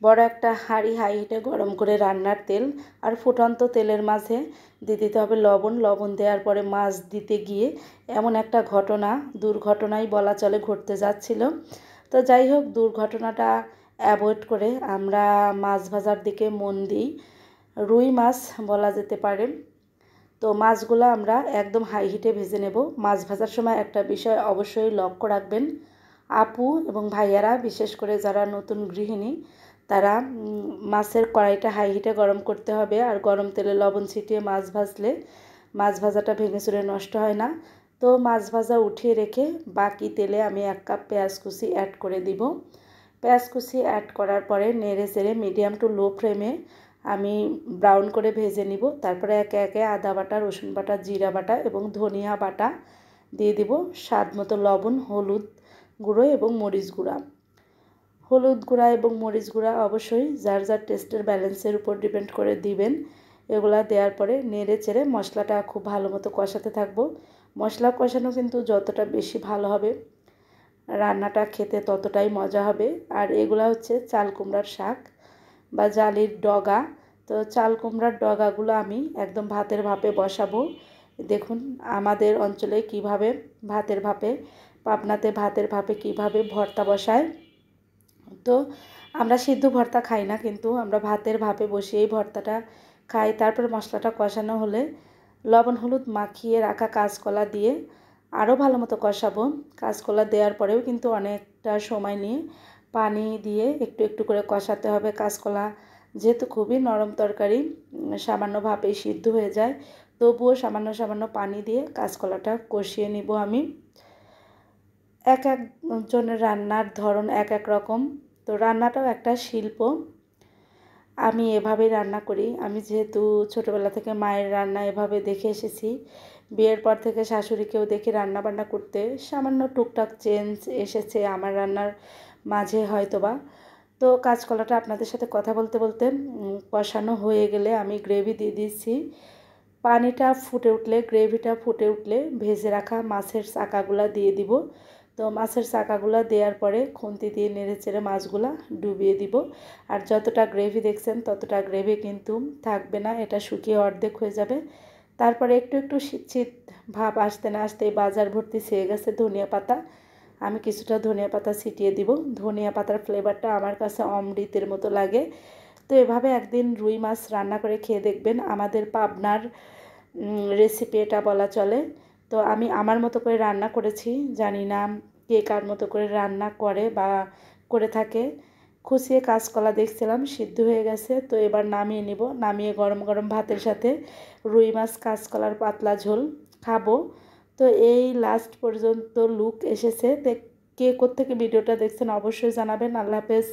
বড় একটা হাঁড়ি হাই হিটে গরম করে রান্নার তেল আর ফুটন্ত তেলের মাঝে দিয়ে দিতে হবে লবণ। লবণ দেওয়ার পরে মাছ দিতে গিয়ে এমন একটা দুর্ঘটনাই বলা চলে ঘটতে যাচ্ছিল। তো যাই হোক, দুর্ঘটনাটা অ্যাভয়েড করে আমরা মাছ ভাজার দিকে মন দিই। রুই মাছ বলা যেতে পারে। তো মাছগুলো আমরা একদম হাই হিটে ভেজে নেব। মাছ ভাজার সময় একটা বিষয় অবশ্যই লক্ষ্য রাখবেন, আপু এবং ভাইয়ারা, বিশেষ করে যারা নতুন গৃহিণী, তারা মাছের কড়াইটা হাই হিটে গরম করতে হবে। আর গরম তেলে লবণ ছিটিয়ে মাছ ভাজলে মাছ ভাজাটা ভেঙে চুরে নষ্ট হয় না। তো মাছ ভাজা উঠিয়ে রেখে বাকি তেলে আমি 1 কাপ পেঁয়াজ কুচি অ্যাড করে দিব। পেঁয়াজ কুচি অ্যাড করার পরে নেড়ে চেড়ে মিডিয়াম টু লো ফ্লেমে আমি ব্রাউন করে ভেজে নিব। তারপরে একে একে আদা বাটা, রসুন বাটা, জিরা বাটা এবং ধনিয়া বাটা দিয়ে দিব। স্বাদ মতো লবণ, হলুদ গুঁড়ো এবং মরিচ গুঁড়া। হলুদ গুঁড়া এবং মরিচ গুঁড়া অবশ্যই যার যার টেস্টের ব্যালেন্সের উপর ডিপেন্ড করে দিবেন। এগুলা দেওয়ার পরে নেড়ে চেড়ে মশলাটা খুব ভালো মতো কষাতে থাকবো। মশলা কষানো কিন্তু যতটা বেশি ভালো হবে, রান্নাটা খেতে ততটাই মজা হবে। আর এগুলা হচ্ছে চাল কুমড়ার শাক বা জালির ডগা। তো চাল কুমড়ার ডগাগুলো আমি একদম ভাতের ভাপে বসাবো। দেখুন আমাদের অঞ্চলে কিভাবে ভাতের ভাপে, পাবনাতে ভাতের ভাপে কিভাবে ভর্তা বসায়। তো আমরা সিদ্ধ ভর্তা খাই না, কিন্তু আমরা ভাতের ভাপে বসিয়েই ভর্তাটা খাই। তারপর মশলাটা কষানো হলে লবণ হলুদ মাখিয়ে রাখা কাঁচকলা দিয়ে আরও ভালো মতো কষাবো। কাঁচকলা দেওয়ার পরেও কিন্তু অনেকটা সময় নিয়ে পানি দিয়ে একটু একটু করে কষাতে হবে। কাঁচকলা যেহেতু খুবই নরম তরকারি, সামান্য ভাপেই সিদ্ধ হয়ে যায়, তবুও সামান্য সামান্য পানি দিয়ে কাঁচকলাটা কষিয়ে নিব আমি। এক একজনের রান্নার ধরন এক এক রকম। তো রান্নাটাও একটা শিল্প। আমি এভাবেই রান্না করি। আমি যেহেতু ছোটোবেলা থেকে মায়ের রান্না এভাবে দেখে এসেছি, বিয়ের পর থেকে শাশুড়িকেও দেখি রান্না বান্না করতে। সামান্য টুকটাক চেঞ্জ এসেছে আমার রান্নার মাঝে হয়তোবা। তো কাঁচকলাটা আপনাদের সাথে কথা বলতে বলতে কষানো হয়ে গেলে আমি গ্রেভি দিয়ে দিচ্ছি। পানিটা ফুটে উঠলে, গ্রেভিটা ফুটে উঠলে ভেজে রাখা মাছের চাকাগুলা দিয়ে দিব। তো মাছের চাকাগুলো দেওয়ার পরে খুন্তি দিয়ে নেড়ে চেড়ে মাছগুলা ডুবিয়ে দিব। আর যতটা গ্রেভি দেখছেন ততটা গ্রেভি কিন্তু থাকবে না, এটা শুকিয়ে অর্ধেক হয়ে যাবে। তারপরে একটু একটু শীত ভাব আসতে না আসতেই বাজার ভর্তি ছেয়ে গেছে ধনিয়া পাতা। আমি কিছুটা ধনিয়া পাতা ছিটিয়ে দিব। ধনিয়া পাতার ফ্লেভারটা আমার কাছে অমৃতের মতো লাগে। তো এভাবে একদিন রুই মাছ রান্না করে খেয়ে দেখবেন। আমাদের পাবনার রেসিপি এটা বলা চলে। তো আমি আমার মতো করে রান্না করেছি, জানি না কে কার মতো করে রান্না করে বা করে থাকে। খুঁচিয়ে কাঁচকলা দেখছিলাম সিদ্ধ হয়ে গেছে, তো এবার নামিয়ে নিব। নামিয়ে গরম গরম ভাতের সাথে রুই মাছ কাঁচকলার পাতলা ঝোল খাবো। তো এই লাস্ট পর্যন্ত লুক এসেছে। কে কোত্থেকে ভিডিওটা দেখছেন অবশ্যই জানাবেন। আল্লাহ হাফেজ।